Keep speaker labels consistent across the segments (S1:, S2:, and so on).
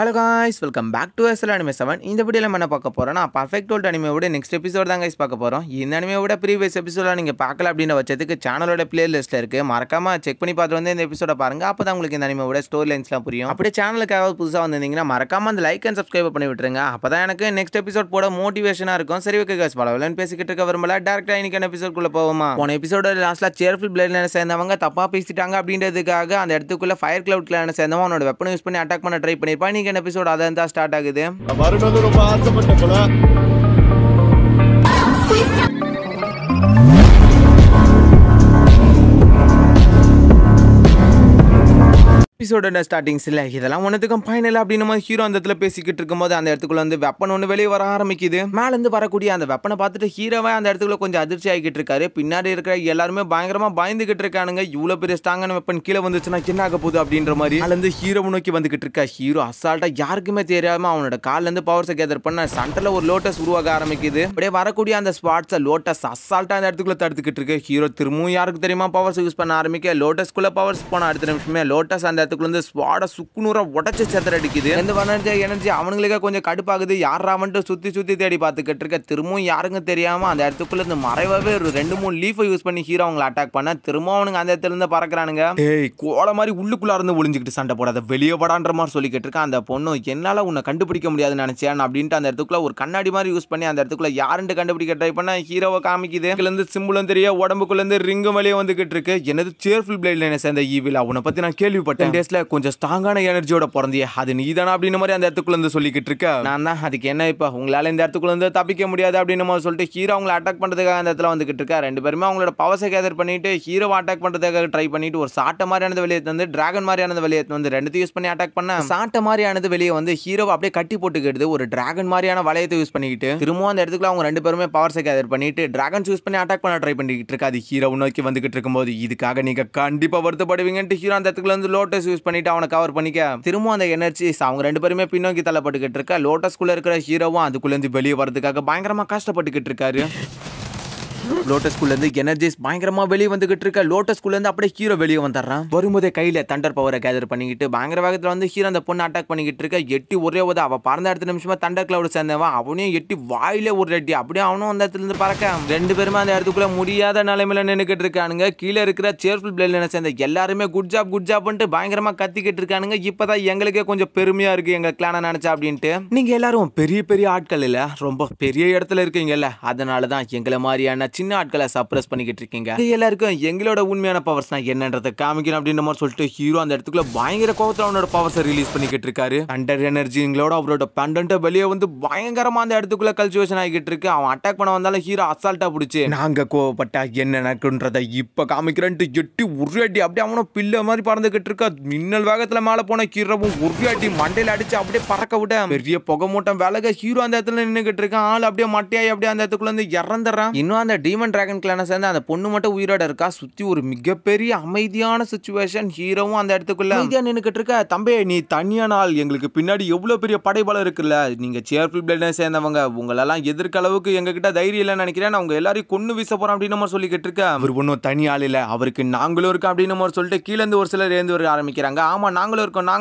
S1: Hello guys, welcome back to SL Anime 7. இந்த வீடியோவில் நம்ம என்ன பார்க்க போகிறோம்னா பர்ஃபெக்ட் வேர்ல்ட் அனிமையோட நெக்ஸ்ட் எபிசோட் தான் கைஸ் பார்க்க போகிறோம். இந்த அனிமையோட ப்ரீவியஸ் எபிசோட நீங்கள் பார்க்கல அப்படின்ற பட்சத்துக்கு சேனலோட பிளேலிஸ்ட்டில் இருக்குது. மறக்காம செக் பண்ணி பார்த்துட்டு வந்து இந்த எபிசோட பாருங்கள். அப்போ தான் உங்களுக்கு இந்த அனிமையோட ஸ்டோரி லைன்ஸ்லாம் புரியும். அப்படியே சேனலுக்காக புதுசாக வந்திருந்தீங்கன்னா மறக்காம அந்த லைக் அண்ட் சப்ஸ்கிரைப் பண்ணி விட்டுருங்க. அப்போ தான் எனக்கு நெக்ஸ்ட் எபிசோட் போட மோட்டிவேஷனாக இருக்கும். சரி ஓகே கைஸ், பலவலன்னு பேசிக்கிட்டு இருக்க வரும்போது டேரக்டாக இன்னைக்கு எபிசோட்குள்ளே போவோமா. போன எபிசோட லாஸ்ட்டில் சேர்ஃபுல் பிளேட்ல சேர்ந்தவங்க தப்பாக பேசிட்டாங்க அப்படின்றதுக்காக அந்த இடத்துக்குள்ள ஃபயர் கிளவுட் கிளான சேர்ந்தவங்க அவனோட வெப்பனை யூஸ் பண்ணி அட்டாக் பண்ண ட்ரை பண்ணியிருப்பான். இன்னைக்கு எபிசோட் அதை தான் ஸ்டார்ட் ஆகுது.
S2: ரொம்ப ஆசைப்பட்ட போல
S1: எபிசோட ஸ்டார்டிங்ஸில் இதெல்லாம் ஒன்றுத்துக்கும் ஃபைனல் அப்படின்னு நம்ம ஹீரோ அந்த இடத்துல பேசிக்கிட்டு இருக்கும்போது அந்த இடத்துக்குள்ள வந்து வெப்பன் ஒன்று வெளியே வர ஆரம்பிக்குது. மேலேருந்து வரக்கூடிய அந்த வெப்பனை பார்த்துட்டு ஹீரோவை அந்த இடத்துக்குள்ள கொஞ்சம் அதிர்ச்சி ஆகிக்கிட்டு இருக்காரு. பின்னாடி இருக்கிற எல்லாருமே பயங்கரமா பயந்துகிட்டு இருக்கானுங்க. இவ்வளோ பெரிய ஸ்ட்ராங்கான வெப்பன் கீழே வந்துச்சுன்னா என்ன ஆக போகுது அப்படின்ற மாதிரி அதுலேருந்து ஹீரோ நோக்கி வந்துகிட்டு இருக்கா. ஹீரோ அசால்ட்டா யாருக்குமே தெரியாம அவனோட கால்லேருந்து பவர்ஸை கேதர் பண்ண சென்டரில் ஒரு லோட்டஸ் உருவாக ஆரம்பிக்குது. அப்படியே வரக்கூடிய அந்த ஸ்பாட்ஸை லோட்டஸ் அசால்ட்டா அந்த இடத்துக்குள்ள தடுத்துக்கிட்டு இருக்கு. ஹீரோ திரும்பவும் யாருக்கு தெரியுமா பவர்ஸ் யூஸ் பண்ண ஆரம்பிக்க லோட்டஸ்குள்ள பவர்ஸ் போன அடுத்த நிமிஷமே லோட்டஸ் அந்த வந்து ஸ்வாட சுக்குநூறா உடச்சு சேத்தர அடிக்குது. எந்த எனர்ஜி அவனுங்களுக்கே கொஞ்சம் கடுப்பாகுது. யாரா வந்துட்டு சுத்தி தேடி பார்த்துக்கிட்டு இருக்க. திரும்பவும் யாருக்கும் தெரியாம அந்த இடத்துக்குள்ள இருந்து மறைவாவே ஒரு 2-3 லீஃபை யூஸ் பண்ணி ஹீரோ அவங்களை அட்டாக் பண்ண திரும்ப அவனுங்க அந்த இடத்துல இருந்து பறக்குறானுங்க. ஏய் கோல மாதிரி உள்ளுக்குள்ள இருந்து ஒளிஞ்சுக்கிட்டு சண்டை போடாத, வெளியே படான்ற மாதிரி சொல்லிக்கிட்டு இருக்க. அந்த பொண்ணு என்னால உன்னை கண்டுபிடிக்க முடியாதுன்னு நினைச்சேன் அப்படின்ட்டு அந்த இடத்துக்குள்ள ஒரு கண்ணாடி மாதிரி யூஸ் பண்ணி அந்த இடத்துக்குள்ள யாருன்னு கண்டுபிடிக்க ட்ரை பண்ண ஹீரோவை காமிக்குது. இதுல இருந்து சிம்பிளும் தெரிய உடம்புக்குள்ள இருந்து ரிங்கும் வெளியே வந்துகிட்டு இருக்கு. எனது சேர்ஃபுல் பிளேட்ல என்ன சேர்ந்த ஈவில் அவனை பத்தி நான் கேள்விப்பட்டேன். கொஞ்சம் ஸ்ட்ராங்கான எனர்ஜியோட பிறந்தியே, அது நீதானா அப்படின்னு மாதிரி அந்த இடத்துக்குள்ள இருந்து சொல்லிக்கிட்டு இருக்க. நான் தான் அதுக்கு என்ன இப்ப உங்களால இந்த இடத்துக்குள்ள இருந்து தப்பிக்க முடியாது அப்படின்னு மாதிரி சொல்லிட்டு ஹீரோ அவங்களை அட்டாக் பண்றதுக்காக அந்த இடத்துல வந்துகிட்டு இருக்கா. ரெண்டு பேருமே அவங்களோட பவர்ஸை கேதர் பண்ணிட்டு ஹீரோவை அட்டாக் பண்றதுக்காக ட்ரை பண்ணிட்டு ஒரு சாட்டை மாதிரியானது வெளியே வந்து டிராகன் மாதிரியானது வெளியே வந்து ரெண்டுத்தையும் யூஸ் பண்ணி அட்டாக் பண்ண சாட்டை மாதிரியானது வெளியே வந்து ஹீரோவை அப்படியே கட்டி போட்டுக்கிடுது. ஒரு டிராகன் மாதிரியான வளையத்தை யூஸ் பண்ணிக்கிட்டு திரும்பவும் அந்த இடத்துக்குள்ள அவங்க ரெண்டு பேருமே பவர்ஸை கேதர் பண்ணிட்டு டிராகன்ஸ் யூஸ் பண்ணி அட்டாக் பண்ண ட்ரை பண்ணிக்கிட்டு இருக்கா. அது ஹீரோ நோக்கி வந்துகிட்டு இருக்கும்போது இதுக்காக நீங்க கண்டிப்பா வருத்தப்படுவீங்கன்ட்டு ஹீரோ அந்த இடத்துக்குள்ள வந்து லோட்டஸ் யூஸ் பண்ணிட்டு அவனை கவர் பண்ணிக்க திரும்ப அந்த எனர்ஜிஸ் அவங்க ரெண்டு பேருமே பின்னோக்கி தள்ளப்பட்டுக்கிட்டு இருக்கா. லோட்டஸ்குள்ள இருக்கிற ஹீரோவும் அதுக்குள்ள இருந்து வெளியே வரதுக்காக பயங்கரமா கஷ்டப்பட்டுக்கிட்டு இருக்காரு. லோட்டஸ்குள்ள இருந்து எனர்ஜிஸ் பயங்கரமா வெளியே வந்துகிட்டு இருக்க. லோட்டஸ்குள்ள இருந்து அப்படியே ஹீரோ வெளியே வந்துடுறான். வரும்போதே கையில தண்டர் பவரை கேதர் பண்ணிக்கிட்டு பயங்கர வேகத்துல வந்து ஹீரோ அந்த பொண்ணு அட்டாக் பண்ணிக்கிட்டு இருக்க. எட்டி ஒரே உதா அவ பறந்த அடுத்த நிமிஷமா தண்டர் கிளவுட் சேர்ந்தவன் அவனையும் எட்டி வாயில ஒரு ரெட்டி அப்படியே அவனும் அந்த இடத்துல இருந்து பறக்க ரெண்டு பேருமே அந்த இடத்துக்குள்ள முடியாத நிலைமையில நின்னுக்கிட்டு இருக்கானுங்க. கீழே இருக்கிற சேர்ஃபுல் பிளேட்ல சேர்ந்த எல்லாருமே குட் ஜாப் பயங்கரமா கத்திக்கிட்டு இருக்கானுங்க. இப்பதான் எங்களுக்கே கொஞ்சம் பெருமையா இருக்கு எங்க கிளான நினைச்சா அப்படின்ட்டு. நீங்க எல்லாரும் பெரிய ஆட்கள் இல்ல, ரொம்ப பெரிய இடத்துல இருக்கீங்கல்ல, அதனாலதான் எங்களை மாதிரியான சின்ன ஆட்களை சப்ரஸ் பண்ணிக்கிட்டு இருக்கீங்க. எல்லாருக்கும் எங்களோட உண்மையான பவர்ஸ்னா என்னன்றதை காமிக்கணும் அப்படின்ற மாதிரி சொல்லிட்டு ஹீரோ அந்த இடத்துக்குள்ள பயங்கர கோவத்துல அவனோட பவர்ஸை ரிலீஸ் பண்ணிக்கிட்டு இருக்காரு. அண்டர் எனர்ஜிங்களோட அவரோட பண்டன்ட்ட வெளியே வந்து பயங்கரமா அந்த இடத்துக்குள்ள கல்ச்சுவேஷன் ஆகிட்டு இருக்கு. அவன் அட்டாக் பண்ண வந்தாலும் ஹீரோ அசால்ட்டா பிடிச்சு நாங்க கோவப்பட்டா என்ன நடக்குன்றதை இப்ப காமிக்கிறேன்ட்டு எட்டி ஒரு அடி அப்படியே அவனும் பில்ல மாதிரி பறந்துகிட்டு இருக்கா. மின்னல் வேகத்துல மேல போன ஹீரோவும் ஒரு அடி மண்டையில அடிச்சு அப்படியே பறக்க விட பெரிய புகை மூட்டம் வேலைக ஹீரோ அந்த இடத்துல நின்னுகிட்டு இருக்கான். ஆள் அப்படியே மட்டையாய் அப்படியே அந்த இடத்துக்குள்ள வந்து இறந்துறான். இன்னும் அந்த டீமன் டிராகன் கிளான சேர்ந்து அந்த பொண்ணு மட்டும் உயிரோட இருக்கா. சுத்தி ஒரு மிகப்பெரிய அமைதியான சிச்சுவேஷன். ஹீரோவும் அந்த இடத்துக்குள்ள அமைதியா நின்னுக்கிட்டு இருக்க. தம்பே நீ தனியான ஆள், எங்களுக்கு பின்னாடி எவ்வளவு பெரிய படைபலம் இருக்குல்ல, நீங்க சேர்ஃபுல் பிளேட்ல சேர்ந்தவங்க, உங்களெல்லாம் எதிர்க்க அளவுக்கு எங்க கிட்ட தைரியம் இல்லைன்னு நினைக்கிறேன். அவங்க எல்லாரையும் கொன்னு வீச போறோம் அப்படின்னு நம்ம சொல்லிக்கிட்டு இருக்க. அவர் ஒன்னும் தனி ஆள் இல்ல, அவருக்கு நாங்களும் இருக்கோம் அப்படின்னு நம்ம சொல்லிட்டு கீழே இருந்து ஒரு சிலர் ஏந்து வர ஆரம்பிக்கிறாங்க. ஆமா நாங்களும் இருக்கோம்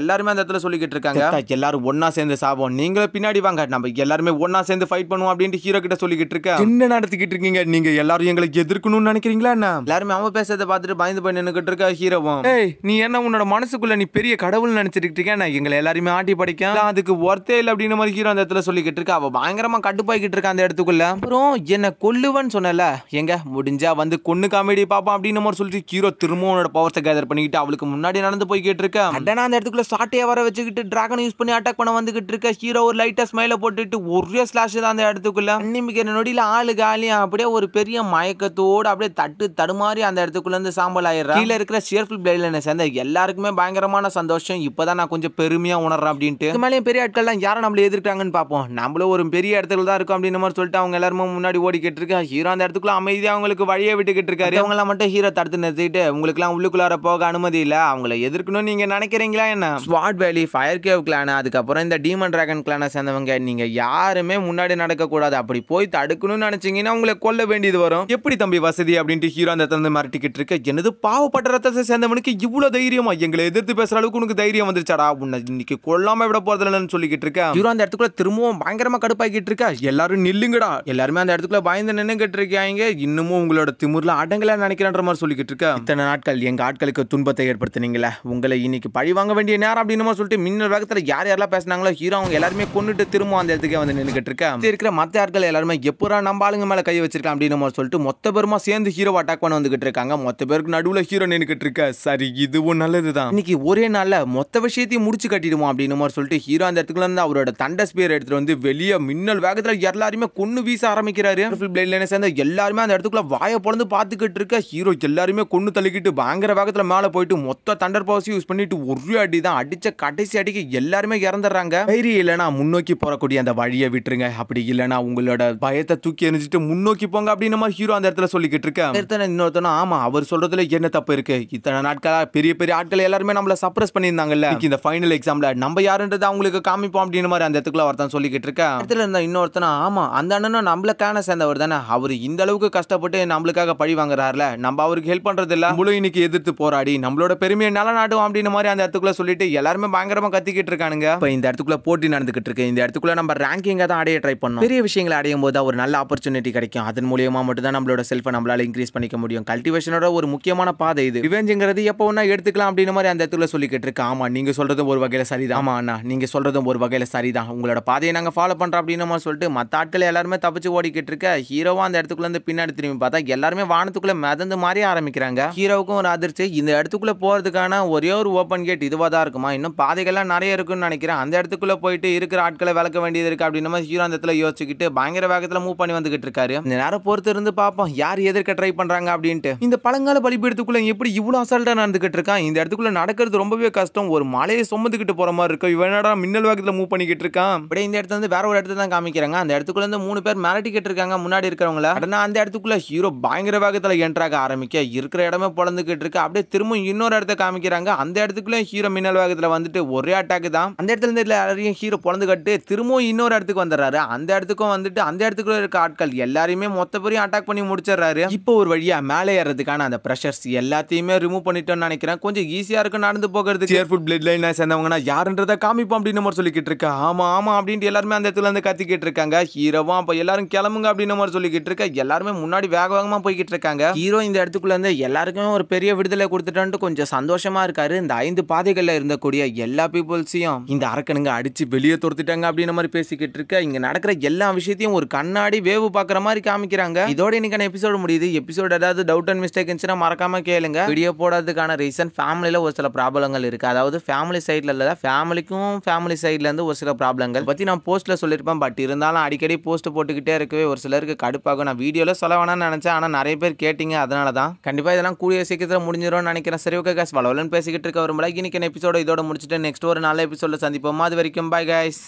S1: எல்லாருமே அந்த இடத்துல சொல்லிக்கிட்டு இருக்காங்க. எல்லாரும் ஒன்னா சேர்ந்து சாவோம், நீங்களும் பின்னாடி வாங்க, நம்ம எல்லாருமே ஒன்னா சேர்ந்து ஃபைட் பண்ணுவோம் அப்படின்ட்டு ஹீரோ கிட்ட சொல்லிக்கிட்டு இருக்க. என்ன நடத்திக்கிட்டு இருக்கீங்க, நீங்க எல்லாரும் எங்களை எதிர்க்கணும்னு நினைக்கிறீங்களா என்ன? எல்லாருமே அவன் பேசுறதை பார்த்துட்டு பயந்து போய் நின்னுக்கிட்டு இருக்க. ஹீரோவும் ஏய் நீ என்ன உன்னோட மனசுக்குள்ள நீ பெரிய கடவுள் நினைச்சிட்டு இருக்க, நான் எங்களை எல்லாருமே ஆட்டி படிக்க அதுக்கு ஒர்த்தே இல்லை அப்படின்னு மாதிரி ஹீரோ அந்த இடத்துல சொல்லிக்கிட்டு இருக்க. அவ பயங்கரமா கட்டுப்பாய்கிட்டு இருக்க அந்த இடத்துக்குள்ள. அப்புறம் என்ன கொல்லுவன்னு சொன்னல, எங்க முடிஞ்சா வந்து கொன்னு காமெடி பாப்பா அப்படின்னு மாதிரி சொல்லிட்டு ஹீரோ திரும்ப உன்னோட பவர்ஸை கேதர் பண்ணிக்கிட்டு அவளுக்கு முன்னாடி நடந்து போய்கிட்டு இருக்க. அடனா அந்த இடத்துக்குள்ள சாட்டையை வர வச்சுக்கிட்டு டிராகன் யூஸ் பண்ணி அட்டாக் பண்ண வந்துகிட்டு இருக்க. ஹீரோ ஒரு லைட்டா ஸ்மைல போட்டுட்டு ஒரே ஸ்லாஷ் தான் அந்த இடத்துக்குள்ள. நிமிக்கிற நொடியில ஆளு காலியா அப்படியே ஒரு பெரிய மயக்கத்தோடு அப்படியே தடுமாறி அந்த இடத்துக்குள்ள இருந்து சாம்பல் ஆயிடுறா. கீழே இருக்கிற சேர்ஃபுல் பிளேட்ல சேர்ந்த எல்லாருக்குமே பயங்கரமான சந்தோஷம். இப்பதான் நான் கொஞ்சம் பெருமையா உணர்றேன் அப்படின்ட்டு. இது மேலேயும் பெரிய ஆட்கள்லாம் யாரும் நம்மள எதிர்க்காங்கன்னு பார்ப்போம், நம்மளும் ஒரு பெரிய இடத்துல தான் இருக்கும் அப்படின்னு மாதிரி சொல்லிட்டு அவங்க எல்லாருமே முன்னாடி ஓடிக்கிட்டு இருக்கா. ஹீரோ அந்த இடத்துக்குள்ள அமைதியா அவங்களுக்கு வழியை விட்டுக்கிட்டு இருக்காரு. அவங்க எல்லாம் மட்டும் ஹீரோ தடுத்து நிறுத்திட்டு உங்களுக்கு எல்லாம் உள்ளுக்குள்ளார போக அனுமதி இல்ல, அவங்களை எதிர்க்கணும்னு நீங்க நினைக்கிறீங்களா என்ன? ஸ்வாட் வேலி, ஃபயர் கேவ் கிளான், அதுக்கப்புறம் இந்த டீமன் டிராகன் கிளானை சேர்ந்தவங்க நீங்க யாருமே முன்னாடி நடக்க கூடாது. அப்படி போய் தடுக்கணும்னு நினைச்சீங்கன்னா உங்களை உங்களை கொல்ல வேண்டியது வரும். எப்படி தம்பி வசதி அப்படின்ட்டு ஹீரோ அந்த இடத்துல மிரட்டிக்கிட்டு இருக்க. என்னது பாவப்பட்ட ரத்தத்தை சேர்ந்தவனுக்கு இவ்வளவு தைரியமா, எங்களை எதிர்த்து பேசுற அளவுக்கு உனக்கு தைரியம் வந்துருச்சாடா, உன்னை இன்னைக்கு கொல்லாம விட போறதில்லன்னு சொல்லிக்கிட்டு இருக்க. ஹீரோ அந்த இடத்துக்குள்ள திரும்பவும் பயங்கரமா கடுப்பாக்கிட்டு இருக்க. எல்லாரும் நில்லுங்கடா, எல்லாருமே அந்த இடத்துக்குள்ள பயந்து நின்னுகிட்டு இருக்காங்க. இன்னமும் உங்களோட திமிர்ல அடங்கல நினைக்கிறன்ற மாதிரி சொல்லிக்கிட்டு இருக்க. இத்தனை நாட்கள் எங்க ஆட்களுக்கு துன்பத்தை ஏற்படுத்தினீங்களே, உங்களை இன்னைக்கு பழி வாங்க வேண்டிய நேரம் அப்படின்னு சொல்லிட்டு மின்னல் வேகத்துல யார் யாரெல்லாம் பேசினாங்களோ ஹீரோ அவங்க எல்லாருமே கொண்டுட்டு திரும்ப அந்த இடத்துக்கே வந்து நின்னுகிட்டு இருக்க. இருக்கிற மத்த ஆட்கள் எல்லாருமே எப்பரா நம்ம ஆளுங்க மேல கை வச்சிருக்கான் அப்படின்னு சொல்லிட்டு மொத்த பேருமா சேர்ந்து ஹீரோ அட்டாக் பண்ண வந்துகிட்டு இருக்காங்க. மொத்த பேருக்கு நடுவுல ஹீரோ நின்னுகிட்டு இருக்க. சரி, இதுவும் நல்லதுதான், இன்னைக்கு ஒரே நாள்ல மொத்த விஷயத்தையும் முடிச்சு கட்டிடுவோம் அப்படின்னு சொல்லிட்டு ஹீரோ அந்த இடத்துல இருந்து அவரோட தண்டை ஸ்பியர் எடுத்துட்டு வந்து வெளியே மின்னல் வேகத்துல எல்லாருமே கொன்னு வீச ஆரம்பிக்கிறாரு. பிளேட் லைனை சேர்ந்த எல்லாருமே அந்த இடத்துக்குள்ள வாயை பொளந்து பாத்துக்கிட்டு இருக்க. ஹீரோ எல்லாருமே கொன்னு தள்ளிக்கிட்டு பயங்கர வேகத்துல மேல போயிட்டு மொத்த தண்டர் பவர்ஸ் யூஸ் பண்ணிட்டு ஒரு அடி தான் அடிச்ச. கடைசி அடிக்கு எல்லாருமே இறந்துடுறாங்க. தைரியம் இல்லைன்னா முன்னோக்கி போறக்கூடிய அந்த வழியை விட்டுருங்க, அப்படி இல்லைன்னா உங்களோட பயத்தை தூக்கி எரிஞ்சிட்டு முன்னோக்கி போங்க அப்படின்னு நம்ம ஹீரோ அந்த இடத்துல சொல்லிக்கிட்டு இருக்க. இன்னொருத்தனும் ஆமா, அவர் சொல்றதுல என்ன தப்பு இருக்கு, இத்தனை நாட்களா பெரிய பெரிய ஆட்கள் எல்லாருமே நம்மள சப்ரஸ் பண்ணியிருந்தாங்கல்ல, இந்த ஃபைனல் எக்ஸாம்ல நம்ம யாருன்றது அவங்களுக்கு காமிப்போம் அப்படின்னு மாதிரி அந்த இடத்துக்குள்ள ஒருத்தன் சொல்லிக்கிட்டு இருக்க. இடத்துல இருந்த இன்னொருத்தனா ஆமா, அந்த அண்ணனும் நம்மளுக்கான சேர்ந்தவர் தானே, அவர் இந்த அளவுக்கு கஷ்டப்பட்டு நம்மளுக்காக பழி வாங்குறாருல, நம்ம அவருக்கு ஹெல்ப் பண்றது இல்ல, நம்மளும் இன்னைக்கு எதிர்த்து போராடி நம்மளோட பெருமையை நிலநாட்டுவோம் அப்படின்னு மாதிரி அந்த இடத்துக்குள்ள சொல்லிட்டு எல்லாருமே பயங்கரமா கத்திக்கிட்டு இருக்கானுங்க. இப்ப இந்த இடத்துக்குள்ள போட்டி நடந்துகிட்டு இருக்கு. இந்த இடத்துக்குள்ள நம்ம ரேங்கிங்க தான் அடைய ட்ரை பண்ணணும். பெரிய விஷயங்களை அடையும் போது ஒரு நல்ல ஆப்பர்ச்சுனிட்டி கிடைக்கும். அதன் மூலியமா மட்டும் தான் நம்மளோட செல்ஃபை நம்மளால இன்க்ரீஸ் பண்ணிக்க முடியும். கல்டிவேஷனோட ஒரு முக்கியமான பாதை இது. ரிவெஞ்சுங்கிறது எப்போ ஒன்னா எடுத்துக்கலாம் அப்படின்னு மாதிரி அந்த இடத்துல சொல்லிக்கிட்டு இருக்கு. ஆமா, நீங்க சொல்றதும் ஒரு வகையில சரிதான். ஆமா அண்ணா, நீங்க சொல்றதும் ஒரு வகையில சரிதான். உங்களோட பாதையை நாங்க ஃபாலோ பண்றோம் அப்படின்னு சொல்லிட்டு மத்த ஆட்கள் எல்லாருமே தப்பிச்சு ஓடிக்கிட்டு இருக்க. ஹீரோவா அந்த இடத்துக்குள்ள இருந்து பின்னாடி திரும்பி பார்த்தா எல்லாருமே வானத்துக்குள்ள மிதந்து மாதிரி ஆரம்பிக்கிறாங்க. ஹீரோவுக்கும் ஒரு அதிர்ச்சி. இந்த இடத்துக்குள்ள போறதுக்கான ஒரே ஒரு ஓப்பன் கேட் இதுவா தான் இருக்குமா, இன்னும் பாதைகள்லாம் நிறைய இருக்குன்னு நினைக்கிறேன். அந்த இடத்துக்குள்ள போயிட்டு இருக்கிற ஆட்களை விளக்க வேண்டியது இருக்கு அப்படின்னு ஹீரோ அந்த இடத்துல யோசிச்சுக்கிட்டு பயங்கர வேகத்துல மூவ் பண்ணி வந்துகிட்டு இருக்காரு. இந்த நேரம் பொறுத்து இருந்து பார்ப்போம் யார் எதிர்க்க ட்ரை பண்றாங்க அப்படின்ட்டு. இந்த பழங்கால பலிபீடத்துக்குள்ள எப்படி இவ்வளவு அசால்ட்டா நடந்துகிட்டு இருக்கான். இந்த இடத்துக்குள்ள நடக்கிறது ரொம்பவே கஷ்டம். ஒரு மலையை சுமந்துக்கிட்டு போற மாதிரி இருக்கு. இவன் என்னடா மின்னல் வேகத்துல மூவ் பண்ணிக்கிட்டு இருக்கான். அப்படியே இந்த இடத்துல இருந்து வேற ஒரு இடத்துல தான் காமிக்கிறாங்க. அந்த இடத்துக்குள்ள இருந்து 3 பேர் மிரட்டிக்கிட்டு இருக்காங்க முன்னாடி இருக்கிறவங்கள. உடனே அந்த இடத்துக்குள்ள ஹீரோ பயங்கர வேகத்துல என்ட்ராக ஆரம்பிக்க இருக்கிற இடமே பொளந்துகிட்டு இருக்கு. அப்படியே திரும்ப இன்னொரு இடத்த காமிக்கிறாங்க. அந்த இடத்துக்குள்ள ஹீரோ மின்னல் வேகத்துல வந்துட்டு ஒரே அட்டாக் தான். அந்த இடத்துல இருந்து எல்லாரையும் ஹீரோ பொளந்து கட்டு திரும்ப இன்னொரு இடத்துக்கு வந்துடுறாரு. அந்த இடத்துக்கும் வந்துட்டு அந்த இடத்துக்குள்ள இருக்க ஆட்கள் எல்லாரையுமே மொத்த பேரையும் அட்டாக் பண்ணி முடிச்சிடறாரு. இப்போ ஒரு வழியா மேலே ஏறதுக்கான அந்த பிரஷர்ஸ் எல்லாத்தையுமே ரிமூவ் பண்ணிட்டோம்னு நினைக்கிறேன். கொஞ்சம் ஈஸியா இருக்கு நடந்து போகிறது. சேர்ஃபுல் பிளட் லைனா சேர்ந்தவங்கன்னா யாருன்றத காமிப்போம் அப்படின்னு மாதிரி சொல்லிக்கிட்டு இருக்கா. ஆமா ஆமா அப்படின்ட்டு எல்லாருமே அந்த இடத்துல இருந்து கத்திக்கிட்டு இருக்காங்க. ஹீரோவா அப்ப எல்லாரும் கிளம்புங்க அப்படின்னு மாதிரி சொல்லிக்கிட்டு இருக்க. எல்லாருமே முன்னாடி வேக வேகமா போய்கிட்டு இருக்காங்க. ஹீரோ இந்த இடத்துக்குள்ள இருந்து எல்லாருக்குமே ஒரு பெரிய விடுதலை கொடுத்துட்டு கொஞ்சம் சந்தோஷமா இருக்காரு. இந்த 5 பாதைகள்ல இருந்தக்கூடிய எல்லா பீப்புள்ஸையும் இந்த அரக்கனுங்க அடிச்சு வெளியே துரத்திட்டாங்க அப்படின்னு மாதிரி பேசிக்கிட்டு இருக்க. இங்க நடக்கிற எல்லா விஷயத்தையும் ஒரு கண்ணாடி வேவு பாக்குற மாதிரி காமிக்கிறாங்க. இதோட இன்னைக்கான எபிசோடு முடியுது. எபிசோட் ஏதாவது டவுட் அண்ட் மிஸ்டேக் இருந்துச்சுன்னா மறக்காம கேளுங்க. வீடியோ போடாததுக்கான ரீசன் ஃபேமிலியில ஒரு சில ப்ராப்ளங்கள் இருக்கு. அதாவது ஃபேமிலி சைட்ல இல்ல, ஃபேமிலிக்கும் ஃபேமிலி சைட்ல இருந்து ஒரு சில ப்ராப்ளங்கள் பத்தி நான் போஸ்ட்ல சொல்லியிருப்பேன். பட் இருந்தாலும் அடிக்கடி போஸ்ட் போட்டுக்கிட்டே இருக்கவே ஒரு சிலருக்கு கடுப்பாகும். நான் வீடியோல சொல்ல வேணாம்னு நினைச்சேன், ஆனா நிறைய பேர் கேட்டீங்க. அதனால தான் கண்டிப்பா இதெல்லாம் கூடிய சீக்கிரத்தில் முடிஞ்சிடும் நினைக்கிறேன். சரி, ஓகே கைஸ், வளவலன்னு பேசிக்கிட்டு இருக்க ஒரு இன்னைக்கு எபிசோட இதோட முடிச்சுட்டு நெக்ஸ்ட் ஒரு நல்ல எபிசோட சந்திப்போம். அது வரைக்கும் பை கைஸ்.